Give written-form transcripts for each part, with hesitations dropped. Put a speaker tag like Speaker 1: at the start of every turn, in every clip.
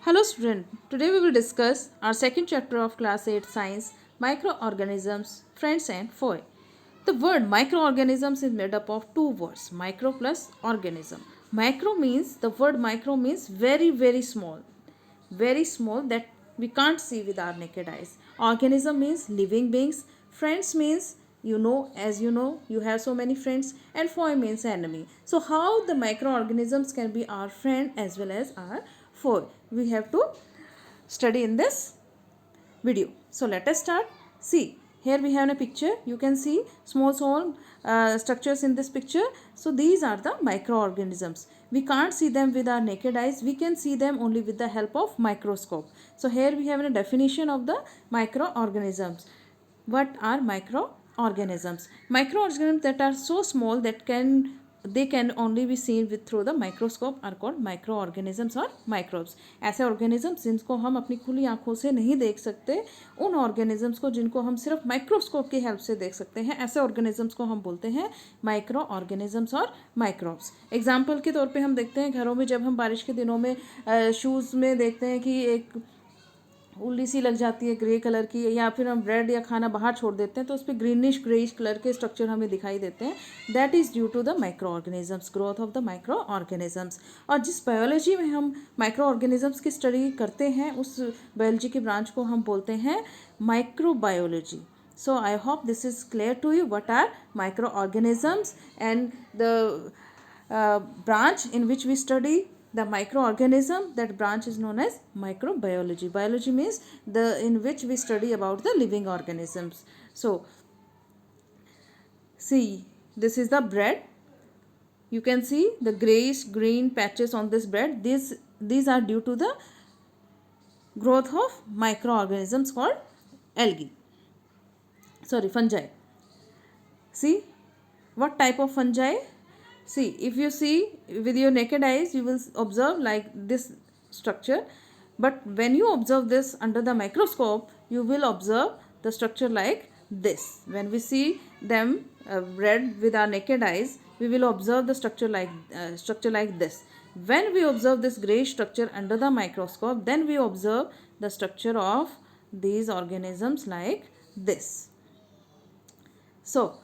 Speaker 1: Hello student, today we will discuss our second chapter of class 8 science, microorganisms, friends and foe. The word microorganisms is made up of two words, micro plus organism. Micro means, the word micro means very small that we can't see with our naked eyes. Organism means living beings. Friends means you have so many friends, and foe means enemy. So how the microorganisms can be our friend as well as our foe, we have to study in this video. So let us start. See, here we have a picture. You can see small structures in this picture. So these are the microorganisms. We can't see them with our naked eyes. We can see them only with the help of microscope. So here we have a definition of the microorganisms. What are microorganisms? Microorganisms that are so small that they can only be seen with through the microscope are called microorganisms or microbes. ऐसे organisms जिनको हम अपनी खुली आंखों से नहीं देख सकते, उन organisms को जिनको हम सिर्फ माइक्रोस्कोप की हेल्प से देख सकते हैं, ऐसे organisms को हम बोलते हैं माइक्रो ऑर्गेनिजम्स और माइक्रोब्स. एग्जाम्पल के तौर पे हम देखते हैं घरों में जब हम बारिश के दिनों में शूज़ में देखते हैं कि एक उल्ली सी लग जाती है ग्रे कलर की, या फिर हम ब्रेड या खाना बाहर छोड़ देते हैं तो उस पर ग्रीनिश ग्रेइश कलर के स्ट्रक्चर हमें दिखाई देते हैं. That is due to the micro organisms, growth of the micro organisms. और जिस बायोलॉजी में हम माइक्रो ऑर्गेनिजम्स की स्टडी करते हैं उस बायोलॉजी के ब्रांच को हम बोलते हैं microbiology. So I hope this is clear to you what are microorganisms and the branch in which we study the microorganism. That branch is known as microbiology. Biology means the in which we study about the living organisms. So see, this is the bread. You can see the grayish green patches on this bread. These are due to the growth of microorganisms called algae. Fungi. See what type of fungi. See, if you see with your naked eyes, you will observe like this structure, but when you observe this under the microscope, you will observe the structure like this. When we see them read with our naked eyes, we will observe the structure like this. When we observe this gray structure under the microscope, then we observe the structure of these organisms like this. So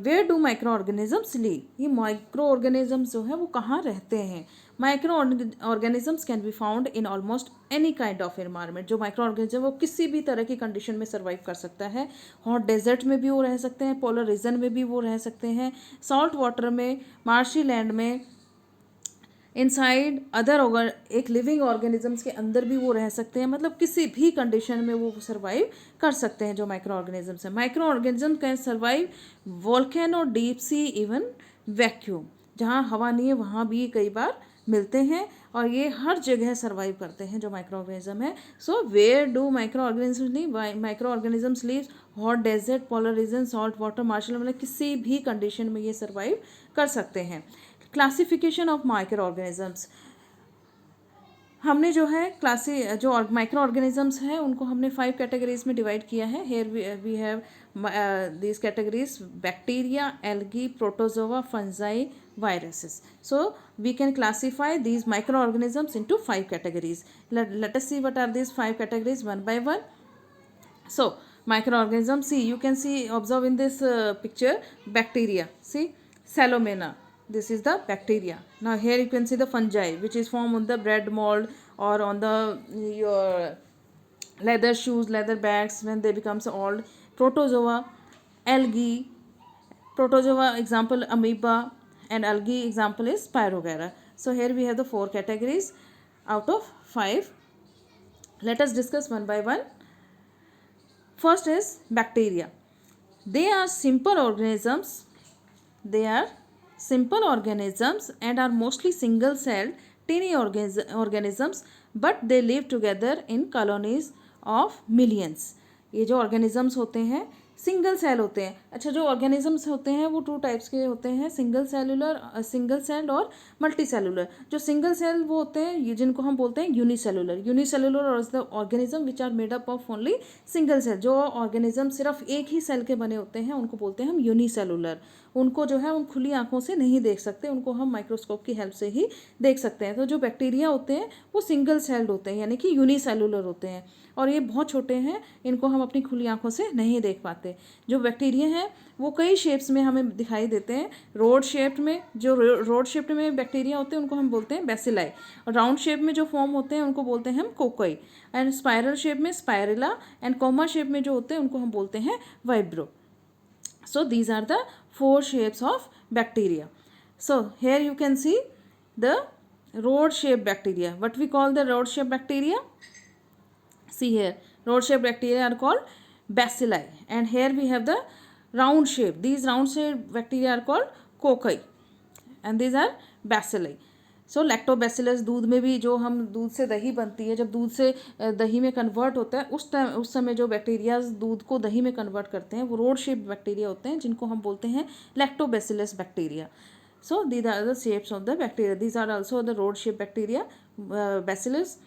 Speaker 1: where do microorganisms live? ये microorganisms जो है वो कहाँ रहते हैं? Microorganisms can be found in almost any kind of environment. जो microorganism वो किसी भी तरह की कंडीशन में सर्वाइव कर सकता है. हॉट डेजर्ट में भी वो रह सकते हैं, पोलर रीजन में भी वो रह सकते हैं, सॉल्ट वाटर में, मार्शी लैंड में, इनसाइड अदर एक लिविंग ऑर्गेनिजम्स के अंदर भी वो रह सकते हैं. मतलब किसी भी कंडीशन में वो सर्वाइव कर सकते हैं जो माइक्रो ऑर्गेनिजम्स हैं. Micro organism can survive volcano, deep sea, even vacuum. जहाँ हवा नहीं है वहाँ भी कई बार मिलते हैं और ये हर जगह सर्वाइव करते हैं जो माइक्रो ऑर्गेनिज्म है. So where do micro organisms live? Micro organisms live hot desert, polar region, salt water, marshal. मतलब किसी भी कंडीशन में ये सर्वाइव कर सकते हैं. Classification of micro organisms. हमने जो है जो माइक्रो ऑर्गेनिजम्स हैं उनको हमने 5 कैटेगरीज में डिवाइड किया है. Here we have these categories: bacteria, algae, protozoa, fungi, viruses. So we can classify these microorganisms into 5 categories. Let us see what are these 5 categories one by one. So microorganisms, see, you can see, observe in this picture bacteria. See, Salmonella, this is the bacteria. Now here you can see the fungi which is formed on the bread mold or on the your leather shoes, leather bags when they becomes old. Protozoa, algae. Protozoa example amoeba, and algae example is Spirogyra. So here we have the 4 categories out of 5. Let us discuss one by one. First is bacteria. They are simple organisms. They are simple organisms and are mostly single-celled tiny organisms, but they live together in colonies of millions. ये जो organisms होते हैं single cell होते हैं. अच्छा, जो organisms होते हैं वो 2 टाइप्स के होते हैं, सिंगल सेल्ड और मल्टी सेलुलर. जो सिंगल सेल वो होते हैं जिनको हम बोलते हैं यूनिसेलुलर और the organism which are made up of only single cell. जो ऑर्गेनिज्म सिर्फ एक ही सेल के बने होते हैं उनको बोलते हैं हम यूनिसेलुलर. उनको जो है उन खुली आंखों से नहीं देख सकते, उनको हम माइक्रोस्कोप की हेल्प से ही देख सकते हैं। तो जो बैक्टीरिया होते हैं वो सिंगल सेल्ड होते हैं, यानी कि यूनिसेलुलर होते हैं, और ये बहुत छोटे हैं, इनको हम अपनी खुली आंखों से नहीं देख पाते। जो बैक्टीरिया हैं वो कई शेप्स में हमें दिखाई देते हैं। रोड शेप्ड में, जो रोड शेप्ड में बैक्टीरिया होते हैं उनको हम बोलते हैं बेसिलाई, और राउंड शेप में जो फॉर्म होते हैं उनको बोलते हैं हम कोकोई, एंड स्पाइरल शेप में स्पायरेला, एंड कॉमा शेप में जो होते हैं उनको हम बोलते हैं vibro. So these are the 4 shapes of bacteria. So here you can see the rod shaped bacteria. What we call the rod shaped bacteria? See here, rod shaped bacteria are called bacilli, and here we have the round shape. These round shaped bacteria are called cocci, and these are bacilli. So lactobacillus, दूध में भी जो हम दूध से दही बनती है, जब दूध से दही में कन्वर्ट होता है उस समय जो बैक्टीरियाज दूध को दही में कन्वर्ट करते हैं वो रोड शेप बैक्टीरिया होते हैं, जिनको हम बोलते हैं lactobacillus bacteria. So these are the shapes of the bacteria, these are also the rod shape bacteria bacillus.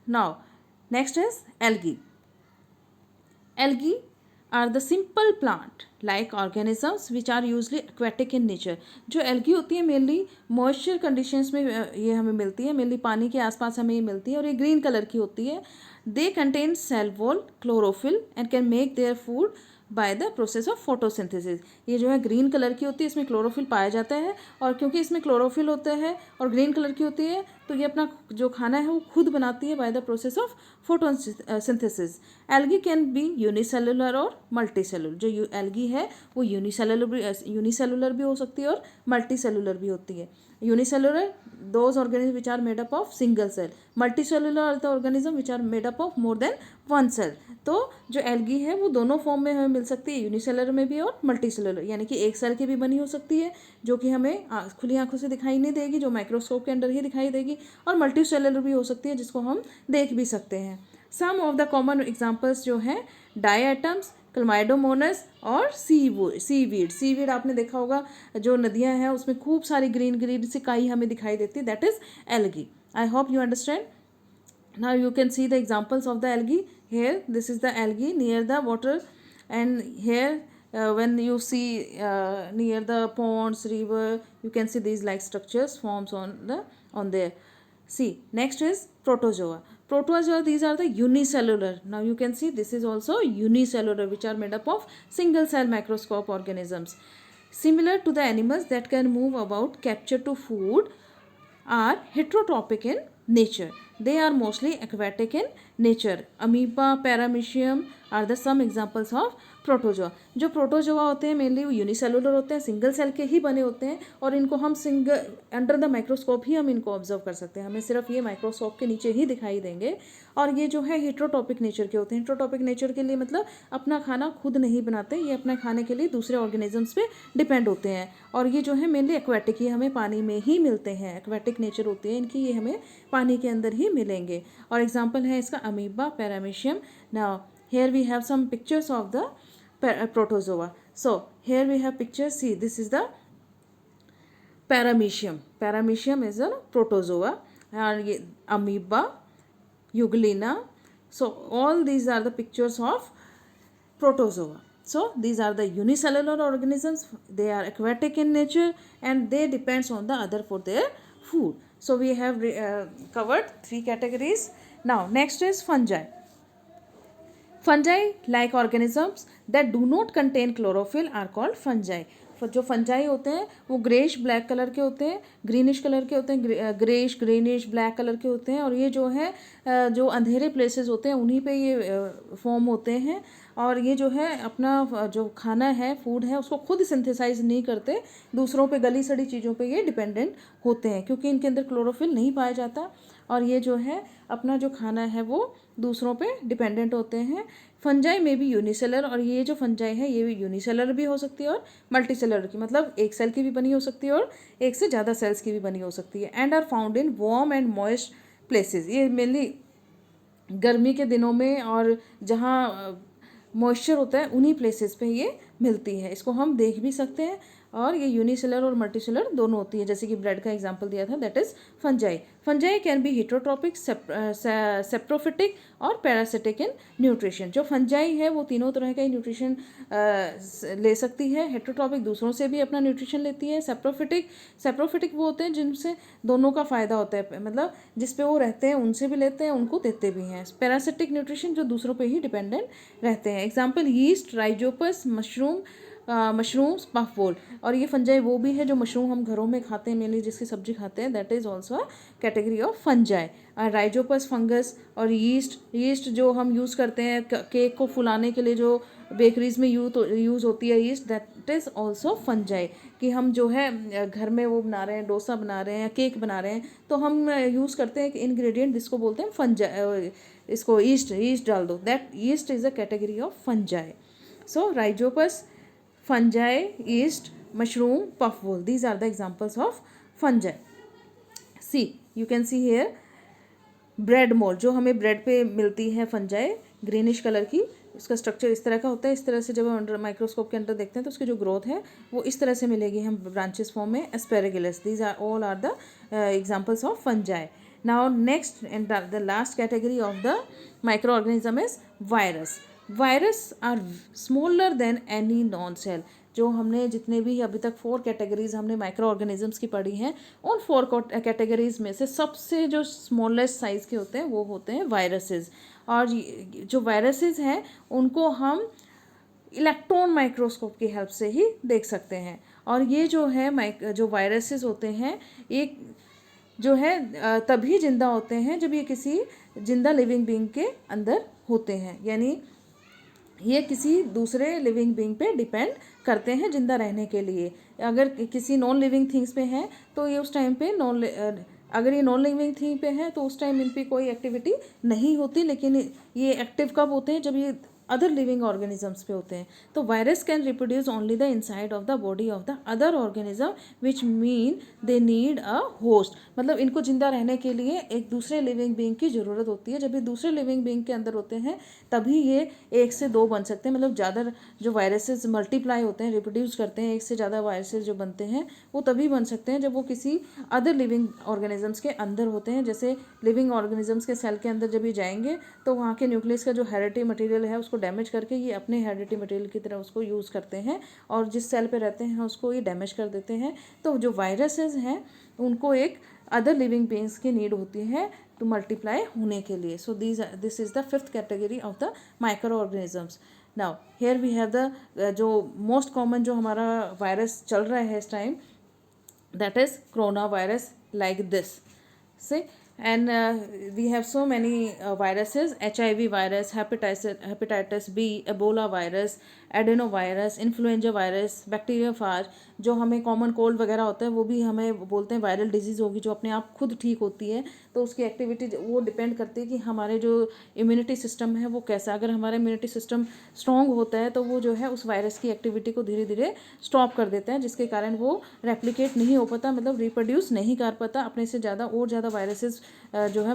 Speaker 1: Now next is algae. Algae are the simple plant like organisms which are usually aquatic in nature. जो algae होती है mainly moisture conditions में ये हमें मिलती है, mainly पानी के आसपास हमें ये मिलती है, और ये ग्रीन कलर की होती है। They contain cell wall, chlorophyll, and can make their food by the process of photosynthesis. ये जो है ग्रीन कलर की होती है, इसमें क्लोरोफिल पाया जाता है, और क्योंकि इसमें क्लोरोफिल होता है और ग्रीन कलर की होती है तो ये अपना जो खाना है वो खुद बनाती है bye the process of photosynthesis. Algae can be unicellular और मल्टीसेलुलर। जो एल्गी है वो यूनिसेलुलर भी हो सकती है और मल्टीसेलुलर भी होती है। Unicellular those organisms which are made up of single cell, multicellular are the organism which are made up of more than one cell. तो जो एल्गी है वो दोनों फॉर्म में हमें मिल सकती है, यूनिसेलुलर में भी और मल्टीसेलुलर, यानी कि एक सेल की भी बनी हो सकती है जो कि हमें खुली आंखों से दिखाई नहीं देगी, जो माइक्रोस्कोप के अंदर ही दिखाई देगी, और मल्टीसेलुलर भी हो सकती है जिसको हम देख भी सकते हैं। सम ऑफ द कॉमन एग्जाम्पल्स जो हैं डायटम्स, क्लमाइडोमोनस और सीवीड। सीवीड आपने देखा होगा, जो नदियां हैं उसमें खूब सारी ग्रीन ग्रीन सी काई हमें दिखाई देती है, that is algae. I hope you understand. Now you can see the examples of the algae. Here this is the algae near the water, and here when you see near the ponds, river, you can see these like structures forms on there. See, next is protozoa. Protozoa, these are the unicellular. Now you can see this is also unicellular, which are made up of single cell microscope organisms. Similar to the animals that can move about, capture to food, are heterotrophic in nature. They are mostly aquatic in nature. Amoeba, paramecium are the some examples of protozoa. जो protozoa होते हैं mainly वो unicellular होते हैं, single cell के ही बने होते हैं, और इनको हम अंडर द माइक्रोस्कोप ही हम इनको ऑब्जर्व कर सकते हैं, हमें सिर्फ ये माइक्रोस्कोप के नीचे ही दिखाई देंगे। और ये जो है हेट्रोटॉपिक नेचर के होते हैं। हेट्रोटॉपिक नेचर के लिए मतलब अपना खाना खुद नहीं बनाते, ये अपना खाने के लिए दूसरे ऑर्गेनिजम्स पे डिपेंड होते हैं, और ये जो है मेनली एक्वेटिक, ये हमें पानी में ही मिलते हैं, एक्वेटिक नेचर होती है इनकी, ये हमें पानी के अंदर ही मिलेंगे। और एग्जाम्पल है इसका amoeba, paramecium. Now here we have some pictures of the protozoa. So here we have pictures. See, this is the paramecium. Paramecium is a protozoa, and amoeba, euglena. So all these are the pictures of protozoa. So these are the unicellular organisms. They are aquatic in nature and they depends on the other for their food. So we have covered 3 categories. Now next is fungi. Fungi, like organisms that do not contain chlorophyll, are called fungi. जो fungi होते हैं वो greyish black colour के होते हैं, greenish colour के होते हैं, ग्रेश ग्रीनिश ब्लैक कलर के होते हैं, और ये जो है जो अंधेरे प्लेसेस होते हैं उन्हीं पे ये फॉर्म होते हैं, और ये जो है अपना जो खाना है, फूड है, उसको खुद सिंथेसाइज नहीं करते, दूसरों पे गली सड़ी चीज़ों पे ये डिपेंडेंट होते हैं, क्योंकि इनके अंदर क्लोरोफिल नहीं पाया जाता, और ये जो है अपना जो खाना है वो दूसरों पे डिपेंडेंट होते हैं। फंजाई में भी यूनिसेलर, और ये जो फंजाई है ये भी यूनिसेलर भी हो सकती है और मल्टीसेलर की, मतलब एक सेल की भी बनी हो सकती है और एक से ज़्यादा सेल्स की भी बनी हो सकती है। And are found in warm and moist places. ये मेनली गर्मी के दिनों में और जहाँ मॉइस्चर होता है उन्हीं प्लेसेस पे ये मिलती है, इसको हम देख भी सकते हैं और ये यूनिसेलर और मल्टीसेलर दोनों होती है, जैसे कि ब्रेड का एग्जांपल दिया था, that is fungi. Fungi can be heterotrophic, saprophytic और पैरासिटिक इन न्यूट्रिशन. जो फंजाई है वो तीनों तरह का न्यूट्रिशन ले सकती है. हेटरोट्रॉपिक दूसरों से भी अपना न्यूट्रिशन लेती है. सेप्रोफिटिक वो होते हैं जिनसे दोनों का फ़ायदा होता है, मतलब जिस पे वो रहते हैं उनसे भी लेते हैं, उनको देते भी हैं. पैरासिटिक न्यूट्रिशन जो दूसरों पे ही डिपेंडेंट रहते हैं. Example yeast, rhizopus, mushrooms, puffball. और ये फंजाई वो भी है जो मशरूम हम घरों में खाते हैं, मेनली जिसकी सब्जी खाते हैं, that is also a category of fungi. Rhizopus fungus और यीस्ट जो हम यूज़ करते हैं केक को फुलाने के लिए, जो बेकरीज में यूज़ होती है yeast, that is also fungi. कि हम जो है घर में वो बना रहे हैं, डोसा बना रहे हैं या केक बना रहे हैं, तो हम यूज़ करते हैं कि इंग्रेडिएंट जिसको बोलते हैं फंजाई, इसको ईस्ट डाल दो, that east is a category of fungi. So Rhizopus, fungi, yeast, mushroom, puffball. These are the examples of fungi. See, you can see here bread mould, जो हमें ब्रेड पे मिलती है फंजाई, ग्रीनिश कलर की. उसका structure इस तरह का होता है. इस तरह से जब हम अंडर माइक्रोस्कोप के अंदर देखते हैं तो उसकी जो ग्रोथ है वो इस तरह से मिलेगी हम ब्रांचेस फॉर्म में. Aspergillus. These are all are the examples of fungi. Now next and the last category of the micro organism is virus. Virus are smaller than any non cell. जो हमने जितने भी अभी तक 4 कैटेगरीज हमने micro organisms की पढ़ी हैं, उन 4 कैटेगरीज में से सबसे जो स्मॉलेस्ट साइज़ के होते हैं वो होते हैं वायरसेस. और जो वायरसेस हैं उनको हम इलेक्ट्रॉन माइक्रोस्कोप की हेल्प से ही देख सकते हैं. और ये जो है जो वायरसेस होते हैं, एक जो है तभी जिंदा होते हैं जब ये किसी जिंदा लिविंग बीइंग के अंदर होते हैं. यानी ये किसी दूसरे लिविंग बीइंग पे डिपेंड करते हैं जिंदा रहने के लिए. अगर किसी नॉन लिविंग थिंग्स पे हैं तो ये उस टाइम पे अगर ये नॉन लिविंग थिंग पे है तो उस टाइम इन पे कोई एक्टिविटी नहीं होती. लेकिन ये एक्टिव कब होते हैं? जब ये अदर लिविंग ऑर्गेनिजम्स पे होते हैं. तो virus can reproduce only the inside of the body of the other organism which mean they need a host. मतलब इनको जिंदा रहने के लिए एक दूसरे लिविंग बीइंग की ज़रूरत होती है. जब ये दूसरे लिविंग बीइंग के अंदर होते हैं तभी ये 1 से 2 बन सकते हैं. मतलब ज़्यादा जो वायरसेस मल्टीप्लाई होते हैं, रिप्रोड्यूस करते हैं, 1 से ज़्यादा वायरसेस जो बनते हैं वो तभी बन सकते हैं जब वो किसी अदर लिविंग ऑर्गेनिजम्स के अंदर होते हैं. जैसे लिविंग ऑर्गेनिजम्स के सेल के अंदर जब ये जाएंगे तो वहाँ के न्यूक्लियस का जो हेरिडिटी मटेरियल है उसको डैमेज करके ये अपने हेरिडिटी मटेरियल की तरह उसको यूज़ करते हैं और जिस सेल पे रहते हैं उसको ये डैमेज कर देते हैं. तो जो वायरसेस हैं उनको एक अदर लिविंग बीइंग्स की नीड होती है टू मल्टीप्लाई होने के लिए. So this is the 5th category of the micro organisms. Now here we have the जो मोस्ट कॉमन जो हमारा वायरस चल रहा है इस time, that is corona virus, like this. See, and we have so many viruses: HIV virus, hepatitis B, Ebola virus, adenovirus, influenza virus, bacteriophage. जो हमें common cold वगैरह होता है वो भी हमें बोलते हैं वायरल डिजीज़ होगी जो अपने आप खुद ठीक होती है. तो उसकी एक्टिविटी वो डिपेंड करती है कि हमारे जो इम्यूनिटी सिस्टम है वो कैसा. अगर हमारा इम्यूनिटी सिस्टम स्ट्रॉन्ग होता है तो वो जो है उस वायरस की एक्टिविटी को धीरे धीरे स्टॉप कर देता है, जिसके कारण वो रेप्लिकेट नहीं हो पाता, मतलब रिप्रोड्यूस नहीं कर पाता, अपने से ज़्यादा और ज़्यादा वायरसेस जो है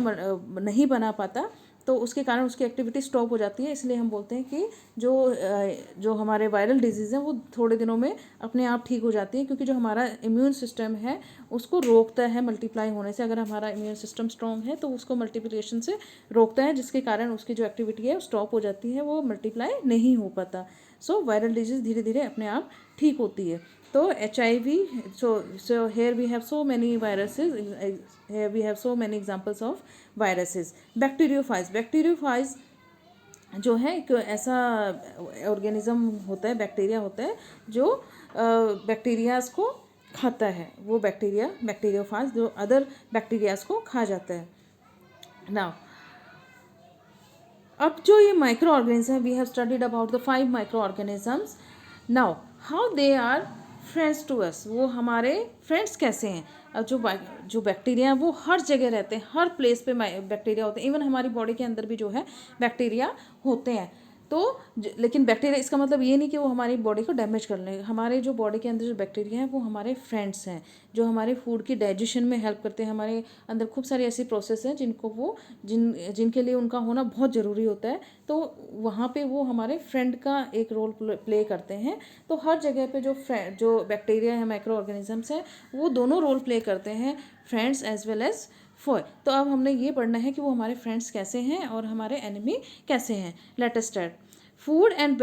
Speaker 1: नहीं बना पाता. तो उसके कारण उसकी एक्टिविटी स्टॉप हो जाती है. इसलिए हम बोलते हैं कि जो हमारे वायरल डिजीज़ हैं वो थोड़े दिनों में अपने आप ठीक हो जाती है, क्योंकि जो हमारा इम्यून सिस्टम है उसको रोकता है मल्टीप्लाई होने से. अगर हमारा इम्यून सिस्टम स्ट्रॉन्ग है तो उसको मल्टीप्लिकेशन से रोकता है, जिसके कारण उसकी जो एक्टिविटी है स्टॉप हो जाती है, वो मल्टीप्लाई नहीं हो पाता. सो वायरल डिजीज़ धीरे धीरे अपने आप ठीक होती है. तो HIV, so here we have so many viruses, here we have so many examples of viruses. Bacteriophage जो है एक ऐसा ऑर्गेनिज्म होता है, बैक्टीरिया होता है जो बैक्टीरियाज को खाता है. वो बैक्टीरियोफाज जो अदर बैक्टीरियाज को खा जाता है. नाउ अब जो ये माइक्रो ऑर्गेनिज्म है, we have studied about the 5 micro organisms. Now how they are friends to us. वो हमारे फ्रेंड्स कैसे हैं? अब जो बैक्टीरिया हैं वो हर जगह रहते हैं, हर प्लेस पे बैक्टीरिया होते हैं. इवन हमारी बॉडी के अंदर भी जो है बैक्टीरिया होते हैं. तो लेकिन बैक्टीरिया, इसका मतलब ये नहीं कि वो हमारी बॉडी को डैमेज कर लें। हमारे जो बॉडी के अंदर जो बैक्टीरिया हैं वो हमारे फ्रेंड्स हैं, जो हमारे फूड की डाइजेशन में हेल्प करते हैं। हमारे अंदर खूब सारी ऐसी प्रोसेस हैं जिनको वो जिनके लिए उनका होना बहुत ज़रूरी होता है, तो वहाँ पे वो हमारे फ्रेंड का एक रोल प्ले करते हैं। तो हर जगह पे जो बैक्टीरिया है, माइक्रो ऑर्गेनिजम्स हैं, वो दोनों रोल प्ले करते हैं, friends as well as foe. तो अब हमने ये पढ़ना है कि वो हमारे फ्रेंड्स कैसे हैं और हमारे एनिमी कैसे हैं। Let us start. Food and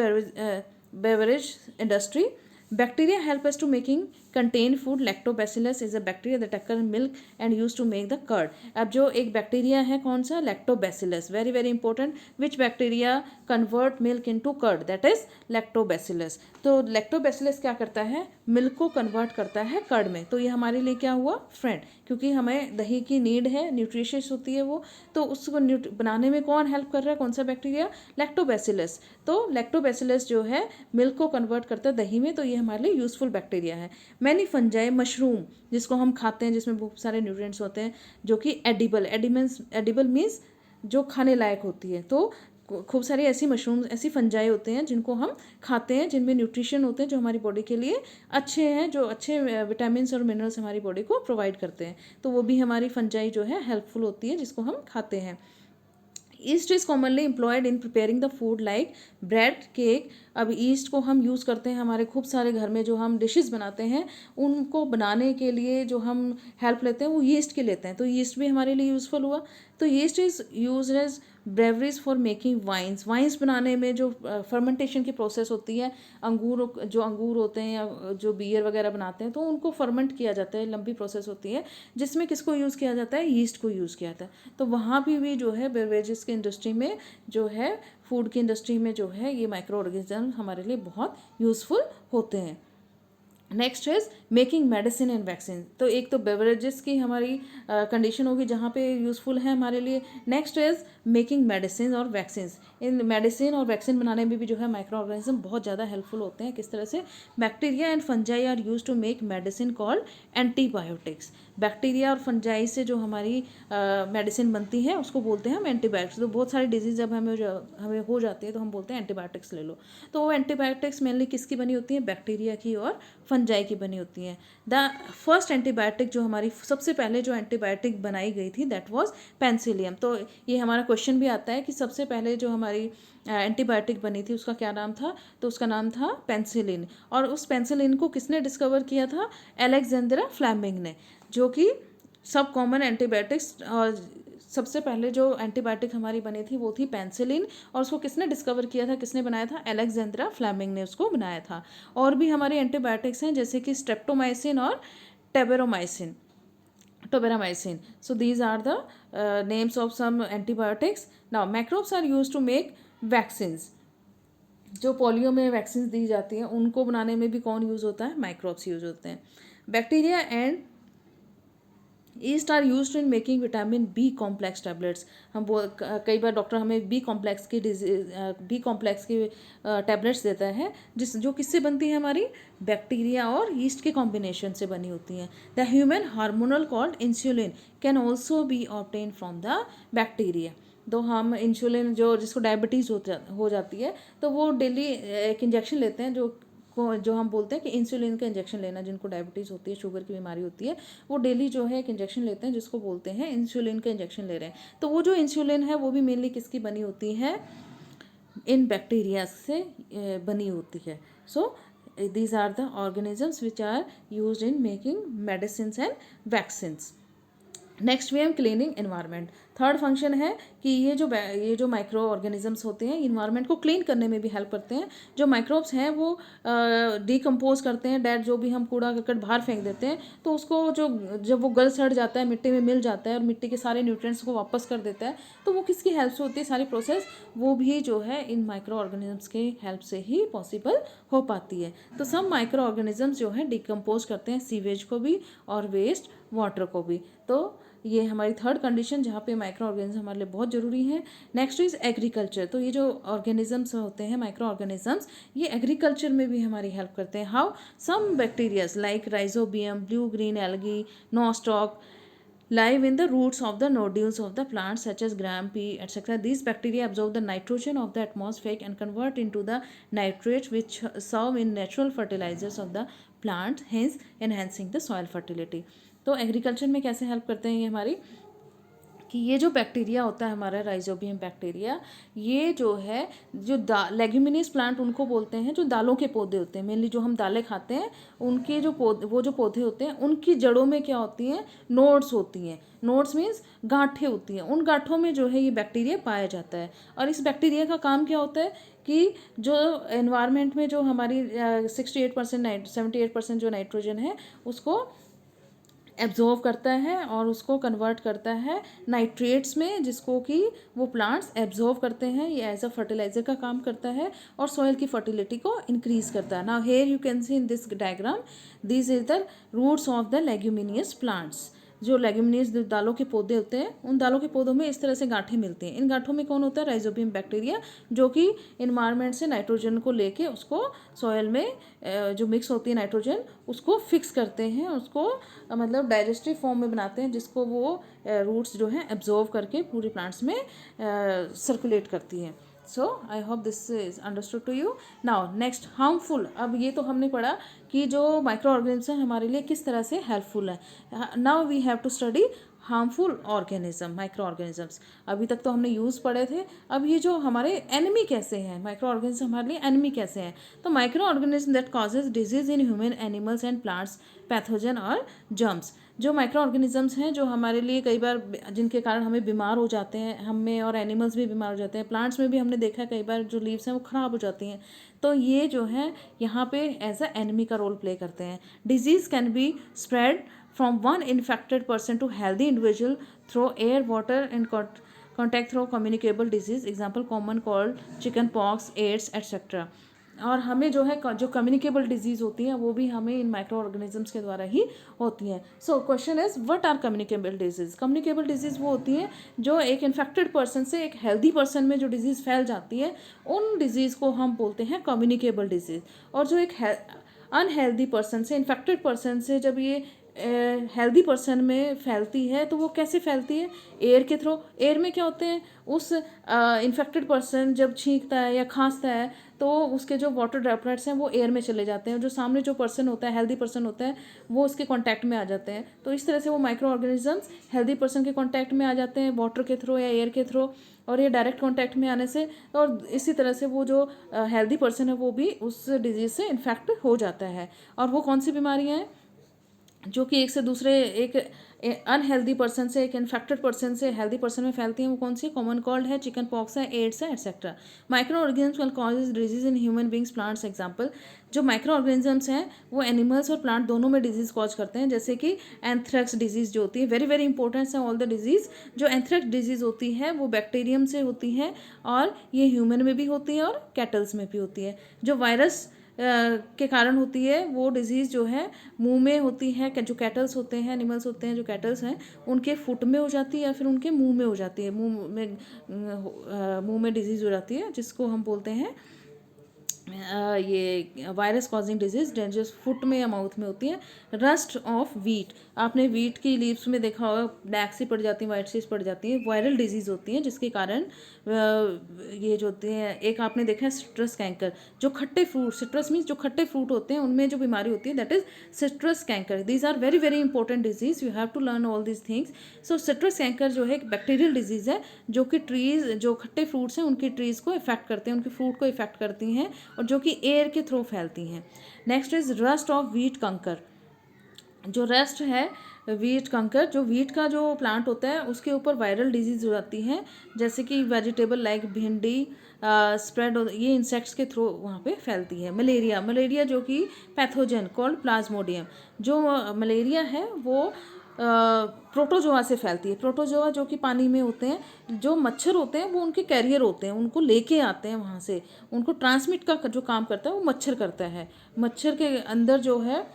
Speaker 1: beverage industry. Bacteria help us to making contain food. Lactobacillus is a bacteria that occur in milk and used to make the curd. अब जो एक बैक्टीरिया है कौन सा, lactobacillus, very very important. Which bacteria convert milk into curd, that is lactobacillus. तो lactobacillus क्या करता है, मिल्क को कन्वर्ट करता है कर्ड में। तो ये हमारे लिए क्या हुआ, फ्रेंड, क्योंकि हमें दही की नीड है, न्यूट्रिशियस होती है वो। तो उसको बनाने में कौन हेल्प कर रहा है, कौन सा बैक्टीरिया, लैक्टोबैसिलस। तो लैक्टोबैसिलस जो है मिल्क को कन्वर्ट करता है दही में, तो ये हमारे लिए यूजफुल बैक्टीरिया है। मैनी फंजाई, मशरूम जिसको हम खाते हैं, जिसमें बहुत सारे न्यूट्रिएंट्स होते हैं, जो कि एडिबल मीन्स जो खाने लायक होती है। तो खूब सारी ऐसी मशरूम, ऐसी फंजाई होते हैं जिनको हम खाते हैं, जिनमें न्यूट्रिशन होते हैं जो हमारी बॉडी के लिए अच्छे हैं, जो अच्छे विटामिन और मिनरल्स हमारी बॉडी को प्रोवाइड करते हैं। तो वो भी हमारी फंजाई जो है हेल्पफुल होती है, जिसको हम खाते हैं। East is commonly employed in preparing the food like bread, cake. अब ईस्ट को हम यूज़ करते हैं हमारे खूब सारे घर में, जो हम डिशेस बनाते हैं उनको बनाने के लिए जो हम हेल्प लेते हैं वो ईस्ट की लेते हैं। तो ईस्ट भी हमारे लिए यूज़फुल हुआ। तो yeast is use as breweries for making wines बनाने में जो फर्मेंटेशन की प्रोसेस होती है, अंगूर होते हैं या जो बियर वगैरह बनाते हैं, तो उनको फर्मेंट किया जाता है, लंबी प्रोसेस होती है, जिसमें किसको यूज़ किया जाता है, ईस्ट को यूज़ किया जाता है। तो वहाँ भी जो है बेवरेजेस की इंडस्ट्री में जो है, फूड की इंडस्ट्री में जो है, ये माइक्रो ऑर्गेनिज्म हमारे लिए बहुत यूज़फुल होते हैं। Next is making medicine and vaccine. तो एक तो बेवरेजेस की हमारी कंडीशन होगी जहाँ पे यूज़फुल है हमारे लिए। नेक्स्ट इज मेकिंग मेडिसिन और वैक्सीन। इन मेडिसिन और वैक्सीन बनाने में भी जो है माइक्रो ऑर्गेनिज्म बहुत ज़्यादा हेल्पफुल होते हैं। किस तरह से, bacteria and fungi are use to make medicine called antibiotics. Bacteria और फंजाई से जो हमारी मेडिसिन बनती है उसको बोलते हैं हम एंटीबायोटिक्स। तो बहुत सारी डिजीज जब हमें हो जाती है तो हम बोलते हैं एंटीबायोटिक्स ले लो। तो वो एंटीबायोटिक्स मेनली किसकी बनी होती है, बैक्टीरिया की और फंजाई की बनी होती हैं। द फर्स्ट एंटीबायोटिक, जो हमारी सबसे पहले जो एंटीबायोटिक बनाई गई थी, दैट वाज पेंसिलियम। तो ये हमारा क्वेश्चन भी आता है कि सबसे पहले जो हमारी एंटीबायोटिक बनी थी उसका क्या नाम था, तो उसका नाम था पेंसिलिन। और उस पेंसिलिन को किसने डिस्कवर किया था, अलेक्जेंड्रा फ्लेमिंग ने, जो कि सब कॉमन एंटीबायोटिक्स, और सबसे पहले जो एंटीबायोटिक हमारी बनी थी वो थी पेंसिलिन। और उसको किसने डिस्कवर किया था, किसने बनाया था, अलेक्जेंड्रा फ्लेमिंग ने उसको बनाया था। और भी हमारे एंटीबायोटिक्स हैं जैसे कि स्ट्रेप्टोमाइसिन और टेबेरोमाइसिन। So these are the names of some antibiotics. Now microbes are used to make vaccines. जो पोलियो में वैक्सीन दी जाती हैं उनको बनाने में भी कौन यूज़ होता है, माइक्रोब्स यूज़ होते हैं। Bacteria and yeast are used in making vitamin B complex tablets. कई बार डॉक्टर हमें बी कॉम्प्लेक्स की टैबलेट्स देता है, जो किससे बनती है, हमारी बैक्टीरिया और ईस्ट के कॉम्बिनेशन से बनी होती हैं। The human hormonal called insulin can also be obtain from the bacteria. तो हम इंसुलिन, जिसको डायबिटीज़ हो जाती है, तो वो डेली एक इंजेक्शन लेते हैं, जो हम बोलते हैं कि इंसुलिन का इंजेक्शन लेना, जिनको डायबिटीज़ होती है, शुगर की बीमारी होती है, वो डेली जो है एक इंजेक्शन लेते हैं, जिसको बोलते हैं इंसुलिन का इंजेक्शन ले रहे हैं। तो वो जो इंसुलिन है वो भी मेनली किसकी बनी होती है, इन बैक्टीरिया से बनी होती है। So these are the organisms which are used in making medicines and vaccines. Next way हम क्लीनिंग एनवायरनमेंट। थर्ड फंक्शन है कि ये जो माइक्रो ऑर्गेनिजम्स होते हैं इन्वायरमेंट को क्लीन करने में भी हेल्प करते हैं। जो माइक्रोब्स हैं वो डिकम्पोज करते हैं, डेड जो भी हम कूड़ा करकट बाहर फेंक देते हैं, तो उसको जब वो गल सड़ जाता है, मिट्टी में मिल जाता है और मिट्टी के सारे न्यूट्रिएंट्स को वापस कर देता है, तो वो किसकी हेल्प से होती है सारी प्रोसेस, वो भी जो है इन माइक्रो ऑर्गेनिजम्स के हेल्प से ही पॉसिबल हो पाती है। तो सब माइक्रो ऑर्गेनिजम्स जो है डिकम्पोज करते हैं सीवेज को भी और वेस्ट वाटर को भी। तो ये हमारी थर्ड कंडीशन जहाँ पे माइक्रो ऑर्गेनिज्म हमारे लिए बहुत ज़रूरी है। Next is agriculture. तो ये जो ऑर्गेनिजम्स होते हैं माइक्रो ऑर्गेनिजम्स, ये एग्रीकल्चर में भी हमारी हेल्प करते हैं। How, some bacterias like rhizobium, blue green algae, nostoc live in the roots of the nodules of the plants such as gram, pea, etc. These bacteria absorb the nitrogen of the atmosphere and convert into the nitrates which serve in natural fertilizers of the plant, hence enhancing the soil fertility. तो agriculture में कैसे help करते हैं ये हमारी, कि ये जो बैक्टीरिया होता है हमारा राइजोबियम बैक्टीरिया, ये जो है जो लेग्यूमिनियस प्लांट उनको बोलते हैं जो दालों के पौधे होते हैं, मेनली जो हम दालें खाते हैं उनके जो वो जो पौधे होते हैं उनकी जड़ों में क्या होती हैं, नोड्स होती हैं. नोड्स मीन्स गांठें होती हैं, उन गांठों में जो है ये बैक्टीरिया पाया जाता है. और इस बैक्टीरिया का काम क्या होता है कि जो एनवायरनमेंट में जो हमारी 68% 78% जो नाइट्रोजन है उसको एब्जॉर्व करता है और उसको कन्वर्ट करता है नाइट्रेट्स में, जिसको कि वो प्लांट्स एब्जॉर्व करते हैं. ये एज अ फर्टिलाइजर का काम करता है और सॉइल की फर्टिलिटी को इंक्रीज करता है. Now here you can see in this diagram this is the roots of the leguminous plants. जो लेग्यूमिनियस दालों के पौधे होते हैं उन दालों के पौधों में इस तरह से गांठें मिलती हैं. इन गांठों में कौन होता है, राइजोबियम बैक्टीरिया, जो कि इन्वायरमेंट से नाइट्रोजन को लेके उसको सॉयल में जो मिक्स होती है नाइट्रोजन उसको फिक्स करते हैं, उसको मतलब डाइजेस्टिव फॉर्म में बनाते हैं, जिसको वो रूट्स जो हैं एब्जॉर्व करके पूरे प्लांट्स में सर्कुलेट करती हैं. So I hope this is understood to you. Now next harmful. अब ये तो हमने पढ़ा कि जो माइक्रो ऑर्गेनिज्म है हमारे लिए किस तरह से हेल्पफुल है. Now we have to study harmful organism, micro organisms. अभी तक तो हमने यूज़ पढ़े थे. अब ये जो हमारे एनिमी कैसे हैं, माइक्रो ऑर्गेनिज्म हमारे लिए एनिमी कैसे हैं. तो micro organism that causes disease in human animals and plants, pathogen और जर्म्स. जो माइक्रो ऑर्गेनिजम्स हैं जो हमारे लिए कई बार जिनके कारण हमें बीमार हो जाते हैं, हमें और एनिमल्स भी बीमार हो जाते हैं. प्लांट्स में भी हमने देखा है कई बार जो लीव्स हैं वो ख़राब हो जाती हैं. तो ये जो है यहाँ पे एज अ एनिमी का रोल प्ले करते हैं. Disease can be spread from one infected person to healthy individual through air, water and contact through communicable disease. Example common cold, chicken pox, AIDS, etc. और हमें जो है जो communicable disease होती हैं वो भी हमें इन माइक्रो ऑर्गेनिजम्स के द्वारा ही होती हैं. So question is what are communicable disease. Communicable disease वो होती हैं जो एक इन्फेक्टेड पर्सन से एक हेल्दी पर्सन में जो डिजीज़ फैल जाती है उन डिजीज़ को हम बोलते हैं कम्युनिकेबल डिजीज़. और जो एक अनहेल्दी पर्सन से, इन्फेक्टेड पर्सन से जब ये हेल्दी पर्सन में फैलती है तो वो कैसे फैलती है, एयर के थ्रू. एयर में क्या होते हैं, उस इन्फेक्टेड पर्सन जब छींकता है या खांसता है तो उसके जो वाटर ड्रॉपलेट्स हैं वो एयर में चले जाते हैं. जो सामने जो पर्सन होता है, हेल्दी पर्सन होता है, वो उसके कांटेक्ट में आ जाते हैं. तो इस तरह से वो माइक्रो ऑर्गेनिजम्स हेल्दी पर्सन के कांटेक्ट में आ जाते हैं वाटर के थ्रू या एयर के थ्रू. और ये डायरेक्ट कांटेक्ट में आने से और इसी तरह से वो जो हेल्दी पर्सन है वो भी उस डिजीज़ से इन्फेक्ट हो जाता है. और वो कौन सी बीमारियाँ हैं जो कि एक से दूसरे, एक अनहेल्दी पर्सन से एक इन्फेक्टेड पर्सन से हेल्दी पर्सन में फैलती हैं, वो कौन सी, कॉमन कोल्ड है, चिकन पॉक्स है, एड्स है, etcetera. Micro organisms can causes disease in human beings, plants. Example, जो माइक्रो ऑर्गेनिजम्स हैं वो एनिमल्स और प्लांट दोनों में डिजीज़ कॉज करते हैं. जैसे कि एंथ्रेक्स डिजीज़ जो होती है, वेरी वेरी इंपॉर्टेंट है ऑल द डिजीज़. जो एंथ्रेक्स डिजीज़ होती है वो बैक्टीरियम से होती है और ये ह्यूमन में भी होती है और कैटल्स में भी होती है. जो वायरस के कारण होती है वो डिजीज़ जो है मुंह में होती है. जो कैटल्स होते हैं, एनिमल्स होते हैं जो कैटल्स हैं, उनके फुट में हो जाती है या फिर उनके मुंह में हो जाती है. मुंह में डिजीज़ हो जाती है जिसको हम बोलते हैं ये virus causing disease, dangerous foot में या माउथ में होती है. रस्ट ऑफ वीट, आपने वीट की लीव्स में देखा होगा ब्लैक सी पड़ जाती है, वाइट सी पड़ जाती है. वायरल डिजीज़ होती हैं जिसके कारण ये जो होते हैं. एक आपने देखा है सिट्रस कैंकर, जो खट्टे फ्रूट, सिट्रस मीन्स जो खट्टे फ्रूट होते हैं उनमें जो बीमारी होती है that is citrus canker. These are very very important disease, you have to learn all these things. So citrus canker जो है एक बैक्टीरियल डिजीज़ है जो कि ट्रीज़, जो खट्टे फ्रूट्स हैं उनकी ट्रीज़ को इफेक्ट करते हैं, उनके फ्रूट को इफेक्ट करती हैं और जो कि एयर के थ्रू फैलती हैं. Next is rust of wheat कंकर. जो रस्ट है वीट कंकर, जो वीट का जो प्लांट होता है उसके ऊपर वायरल डिजीज़ हो जाती है, जैसे कि वेजिटेबल लाइक भिंडी स्प्रेड, ये इंसेक्ट्स के थ्रू वहाँ पे फैलती है. मलेरिया, मलेरिया जो कि पैथोजन कॉल्ड प्लाज्मोडियम. जो मलेरिया है वो प्रोटोजोआ से फैलती है. प्रोटोजोआ जो कि पानी में होते हैं, जो मच्छर होते हैं वो उनके कैरियर होते हैं, उनको लेके आते हैं वहाँ से. उनको ट्रांसमिट का जो काम करता है वो मच्छर करता है. मच्छर के अंदर जो है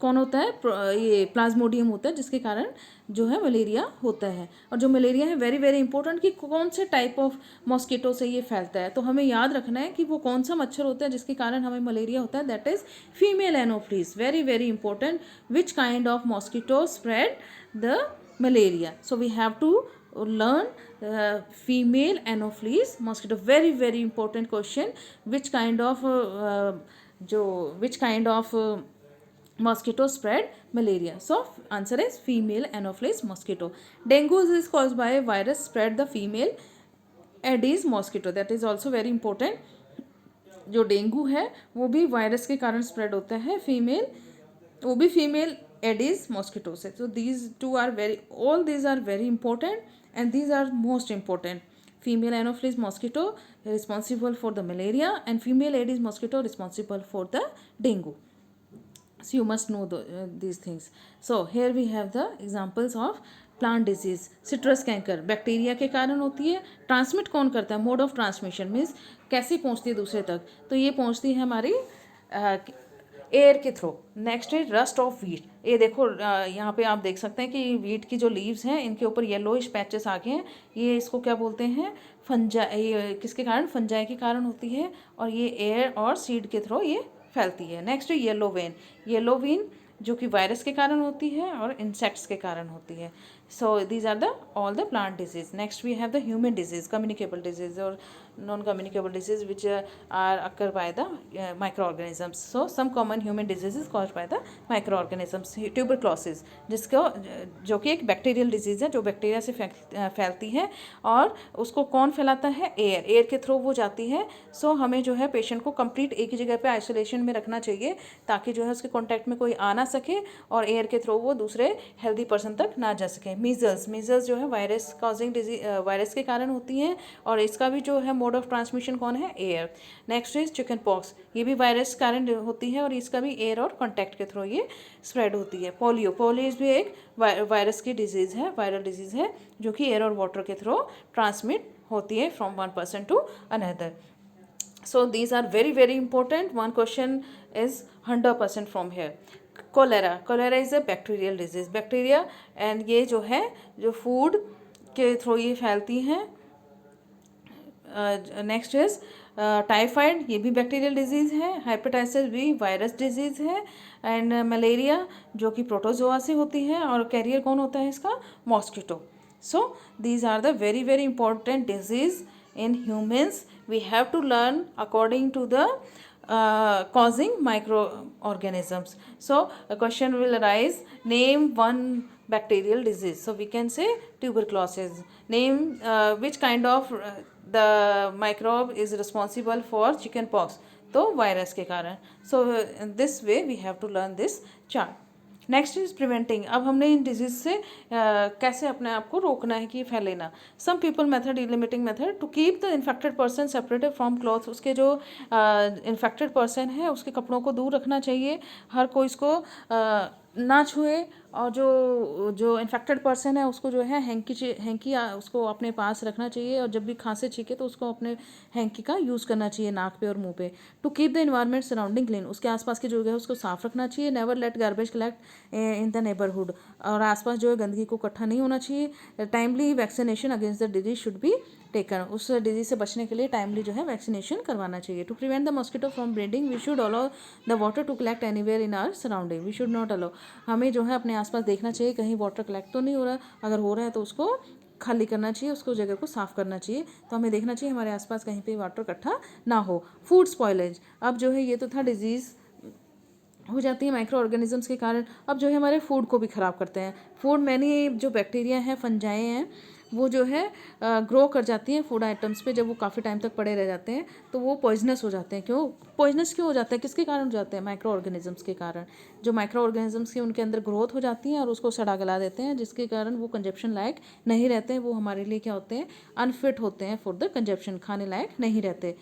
Speaker 1: कौन होता है, ये प्लाज्मोडियम होता है, जिसके कारण जो है मलेरिया होता है. और जो मलेरिया है वेरी वेरी इंपॉर्टेंट कि कौन से टाइप ऑफ मॉस्किटो से ये फैलता है. तो हमें याद रखना है कि वो कौन सा मच्छर होता है जिसके कारण हमें मलेरिया होता है, that is female Anopheles. Very very important. Which kind of mosquito spread the malaria. So we have to learn female anopheles mosquito. Very very important question. Which kind of mosquito spread malaria? So answer is female anopheles mosquito. Dengue is caused by a virus spread the female Aedes mosquito. That is also very important. जो dengue है वो भी virus के कारण spread होता है female, वो भी फीमेल एडिस मॉस्किटो से. So these two are very, all these are very important and these are most important. Female anopheles mosquito responsible for the malaria and female aedes mosquito responsible for the dengue. So you must know these things. So here we have the examples of plant disease. Citrus canker bacteria के कारण होती है. Transmit कौन करता है? Mode of transmission means कैसे पहुंचती है दूसरे तक, तो ये पहुंचती है हमारी एयर के थ्रू. नेक्स्ट है रस्ट ऑफ वीट. ये देखो यहाँ पे आप देख सकते हैं कि वीट की जो लीव्स हैं इनके ऊपर येलोइश पैचेस आ गए हैं. ये इसको क्या बोलते हैं? फंजाई. ये किसके कारण? फंजाई के कारण होती है और ये एयर और सीड के थ्रू ये फैलती है. नेक्स्ट है येलो वेन. येलो वेन जो कि वायरस के कारण होती है और इंसेक्ट्स के कारण होती है. So these are the all the plant disease. Next we have the human disease, communicable disease और non communicable disease which are occur by the micro organisms. So some common human disease is caused by the micro organisms. Tuberculosis जिसको जो कि एक bacterial disease है जो bacteria से फैलती है और उसको कौन फैलाता है? एयर. एयर के थ्रू वो जाती है. सो हमें जो है पेशेंट को कंप्लीट एक ही जगह पे आइसोलेशन में रखना चाहिए ताकि जो है उसके कॉन्टैक्ट में कोई आ ना सके और एयर के थ्रू वो दूसरे हेल्दी पर्सन तक ना जा सके. मीजल्स. मीजल्स जो है वायरस कॉजिंग डिजीज, वायरस के कारण होती हैं और इसका भी जो है मोड ऑफ ट्रांसमिशन कौन है? Air. Next is chicken pox. ये भी वायरस कारण होती है और इसका भी एयर और कॉन्टैक्ट के थ्रू ये स्प्रेड होती है. पोलियो. पोलियो भी एक वायरस की डिजीज़ है, वायरल डिजीज़ है जो कि एयर और वाटर के थ्रू ट्रांसमिट होती है from one person to another. So these are very very important. One question is 100% from here. Cholera. Cholera is a bacterial disease. Bacteria and ये जो है जो फूड के थ्रू ये फैलती हैं. Next is typhoid. ये भी बैक्टीरियल डिजीज़ है. हेपेटाइटिस भी वायरस डिजीज़ है. एंड मलेरिया जो कि प्रोटोजोआ से होती है और कैरियर कौन होता है इसका? Mosquito. So these are the very very important disease in humans. We have to learn according to the causing microorganisms. So a question will arise, name one bacterial disease. So we can say tuberculosis. Name which kind of the microbe is responsible for chicken pox. तो virus के कारण. So this way we have to learn this chart. Next is preventing. अब हमने इन disease से कैसे अपने आप को रोकना है कि ये फैले ना. Some people method, limiting method. To keep the infected person separated from clothes. उसके जो इन्फेक्टेड पर्सन है उसके कपड़ों को दूर रखना चाहिए. हर कोई इसको ना छुए और जो इन्फेक्टेड पर्सन है उसको जो है हैंकी उसको अपने पास रखना चाहिए और जब भी खांसे छींके तो उसको अपने हैंकी का यूज़ करना चाहिए नाक पे और मुंह पे. To keep the environment surrounding clean. उसके आसपास की जो जगह है उसको साफ रखना चाहिए. Never let garbage collect in the neighbourhood. और आसपास जो है गंदगी को इकट्ठा नहीं होना चाहिए. Timely vaccination against the disease should be taken. उस डिजीज से बचने के लिए टाइमली जो है वैक्सीनेशन करवाना चाहिए. To prevent the mosquito from breeding we should allow the water to collect anywhere in our surrounding. We should not allow. हमें जो है अपने आसपास देखना चाहिए कहीं वाटर कलेक्ट तो नहीं हो रहा. अगर हो रहा है तो उसको खाली करना चाहिए, उसको जगह को साफ़ करना चाहिए. तो हमें देखना चाहिए हमारे आसपास कहीं पे वाटर इकट्ठा ना हो. Food spoilage. अब जो है ये तो था डिजीज़ हो जाती है माइक्रो ऑर्गेनिजम्स के कारण. अब जो है हमारे फूड को भी ख़राब करते हैं. फूड मैनी जो बैक्टीरिया हैं, फंजाएँ हैं, वो जो है ग्रो कर जाती हैं फूड आइटम्स पे. जब वो काफ़ी टाइम तक पड़े रह जाते हैं तो वो पॉइजनस हो जाते हैं. क्यों पॉइजनस क्यों हो जाते हैं? किसके कारण हो जाते हैं? माइक्रो ऑर्गेनिजम्स के कारण. जो माइक्रो ऑर्गेनिजम्स की उनके अंदर ग्रोथ हो जाती हैं और उसको सड़ा गला देते हैं जिसके कारण वो कंजप्शन लायक नहीं रहते हैं. वो हमारे लिए क्या होते हैं? अनफिट होते हैं फॉर द कंजप्शन. खाने लायक नहीं रहते.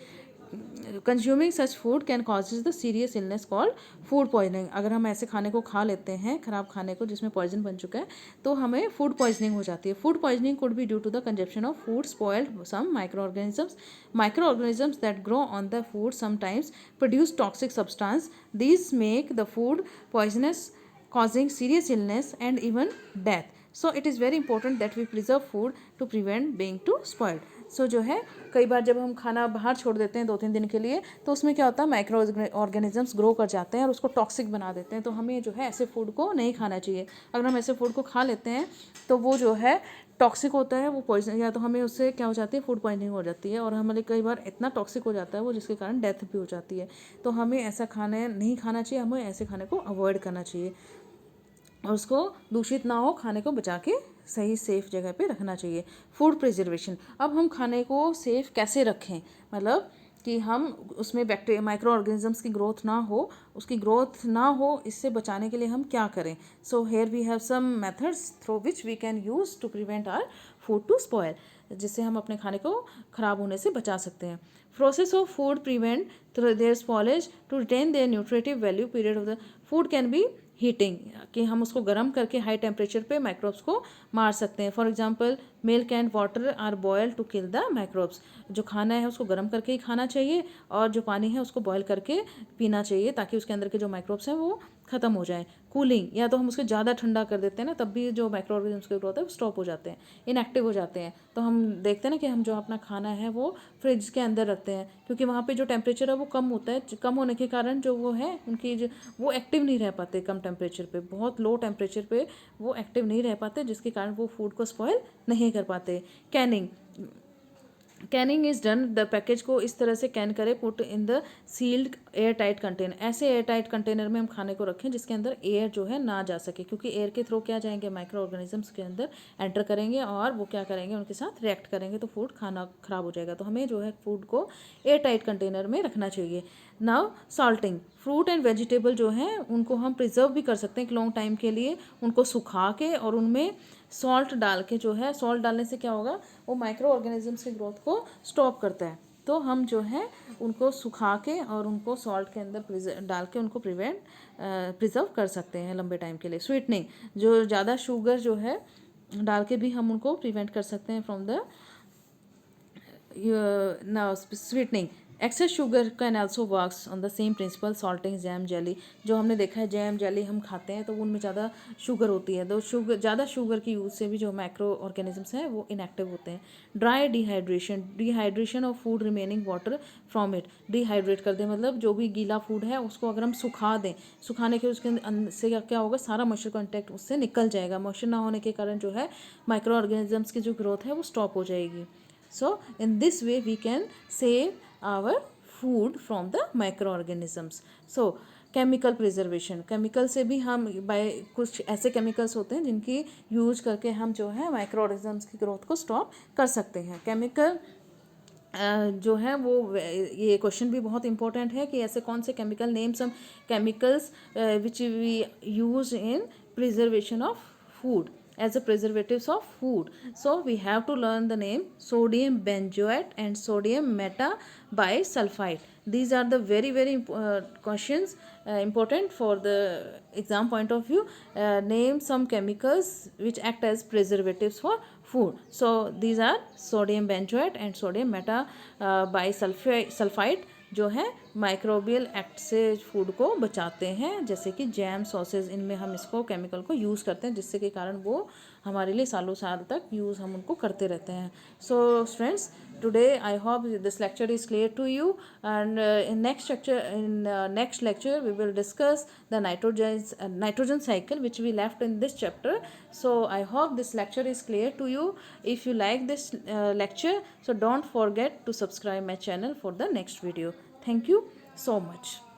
Speaker 1: Consuming such food can causes the serious illness called food poisoning. अगर हम ऐसे खाने को खा लेते हैं, खराब खाने को जिसमें पॉइजन बन चुका है, तो हमें फूड पॉइजनिंग हो जाती है. Food poisoning could be due to the consumption of food spoiled some micro organisms. Micro organisms that grow on the food sometimes produce toxic substance. These make the food poisonous, causing serious illness and even death. So it is very important that we preserve food to prevent being to spoiled. So जो है कई बार जब हम खाना बाहर छोड़ देते हैं 2-3 दिन के लिए, तो उसमें क्या होता है, माइक्रो ऑर्गेनिजम्स ग्रो कर जाते हैं और उसको टॉक्सिक बना देते हैं. तो हमें जो है ऐसे फूड को नहीं खाना चाहिए. अगर हम ऐसे फूड को खा लेते हैं तो वो जो है टॉक्सिक होता है, वो पॉइजन, या तो हमें उससे क्या हो जाती है, फूड पॉइजनिंग हो जाती है, और हमारे कई बार इतना टॉक्सिक हो जाता है वो जिसके कारण डेथ भी हो जाती है. तो हमें ऐसा खाना नहीं खाना चाहिए, हमें ऐसे खाने को अवॉइड करना चाहिए और उसको दूषित ना हो, खाने को बचा के सही सेफ जगह पे रखना चाहिए. Food preservation. अब हम खाने को सेफ कैसे रखें, मतलब कि हम उसमें बैक्टीरिया माइक्रो ऑर्गेनिजम्स की ग्रोथ ना हो, उसकी ग्रोथ ना हो, इससे बचाने के लिए हम क्या करें. So here we have some methods through which we can use to prevent our food to spoil, जिससे हम अपने खाने को ख़राब होने से बचा सकते हैं. Process of food prevent through their spoilage to retain their nutritive value. Period of the food can be heating, कि हम उसको गर्म करके हाई टेम्परेचर पे माइक्रोब्स को मार सकते हैं. For example milk and water are boil to kill the microbes. जो खाना है उसको गर्म करके ही खाना चाहिए और जो पानी है उसको बॉयल करके पीना चाहिए, ताकि उसके अंदर के जो माइक्रोब्स हैं वो ख़त्म हो जाएं. कूलिंग, या तो हम उसको ज़्यादा ठंडा कर देते हैं ना, तब भी जो माइक्रो ऑर्गेनिजम्स की ग्रोथ है वो स्टॉप हो जाते हैं, इनएक्टिव हो जाते हैं. तो हम देखते हैं ना कि हम जो अपना खाना है वो फ्रिज के अंदर रखते हैं, क्योंकि वहाँ पे जो टेम्परेचर है वो कम होता है. कम होने के कारण जो वो है उनकी जो वो एक्टिव नहीं रह पाते, कम टेम्परेचर पे, बहुत लो टेम्परेचर पे वो एक्टिव नहीं रह पाते, जिसके कारण वो फूड को स्पॉयल नहीं कर पाते. Canning. Canning is done, the package को इस तरह से कैन करें, put in the sealed air tight container. ऐसे एयर टाइट कंटेनर में हम खाने को रखें जिसके अंदर एयर जो है ना जा सके, क्योंकि एयर के थ्रू क्या जाएंगे, माइक्रो ऑर्गेनिजम्स के अंदर एंटर करेंगे और वो क्या करेंगे, उनके साथ रिएक्ट करेंगे, तो फूड खाना ख़राब हो जाएगा. तो हमें जो है फूड को एयर टाइट कंटेनर में रखना चाहिए. Now salting. Fruit and vegetable जो हैं उनको हम प्रिजर्व भी कर सकते हैं एक लॉन्ग टाइम के लिए, उनको सुखा के और उनमें सॉल्ट डाल के. जो है सॉल्ट डालने से क्या होगा, वो माइक्रो ऑर्गेनिजम्स की ग्रोथ को स्टॉप करता है. तो हम जो है उनको सुखा के और उनको सॉल्ट के अंदर डाल के उनको प्रिजर्व कर सकते हैं लंबे टाइम के लिए. स्वीटनिंग. जो ज़्यादा शुगर जो है डाल के भी हम उनको प्रिवेंट कर सकते हैं from the sweetening. Excess sugar can also works on the same principle. Salting, jam, jelly. जो हमने देखा है जैम जेली हम खाते हैं तो उनमें ज़्यादा शुगर होती है, तो ज़्यादा शुगर की यूज़ से भी जो माइक्रो ऑर्गेनिजम्स हैं वो इनएक्टिव होते हैं. Dry dehydration. Dehydration of food remaining water from it. Dehydrate कर दें मतलब जो भी गीला फूड है उसको अगर हम सुखा दें, सुखाने के उसके अंदर से क्या होगा, सारा मॉइस्चर कॉन्टैक्ट उससे निकल जाएगा. मॉइस्चर ना होने के कारण जो है माइक्रो ऑर्गेनिजम्स की जो ग्रोथ है वो स्टॉप हो जाएगी. So in this way we can save our food from the microorganisms. So chemical preservation. Chemical से भी हम बाय कुछ ऐसे केमिकल्स होते हैं जिनकी यूज करके हम जो है माइक्रो ऑर्गेनिजम्स की ग्रोथ को स्टॉप कर सकते हैं. केमिकल जो है वो ये क्वेश्चन भी बहुत इंपॉर्टेंट है कि ऐसे कौन से chemical, name some chemicals which we use in preservation of food as a preservatives of food. So we have to learn the name sodium benzoate and sodium metabisulfite. These are the very questions important for the exam point of view. Name some chemicals which act as preservatives for food. So these are sodium benzoate and sodium metabisulfite जो है microbial act से food को बचाते हैं, जैसे कि jam, sausage, इनमें हम इसको केमिकल को यूज़ करते हैं, जिससे के कारण वो हमारे लिए सालों साल तक यूज़ हम उनको करते रहते हैं. So students, today I hope this lecture is clear to you, and in next lecture we will discuss the nitrogen cycle which we left in this chapter. So I hope this lecture is clear to you. If you like this lecture, so don't forget to subscribe my channel for the next video. Thank you so much.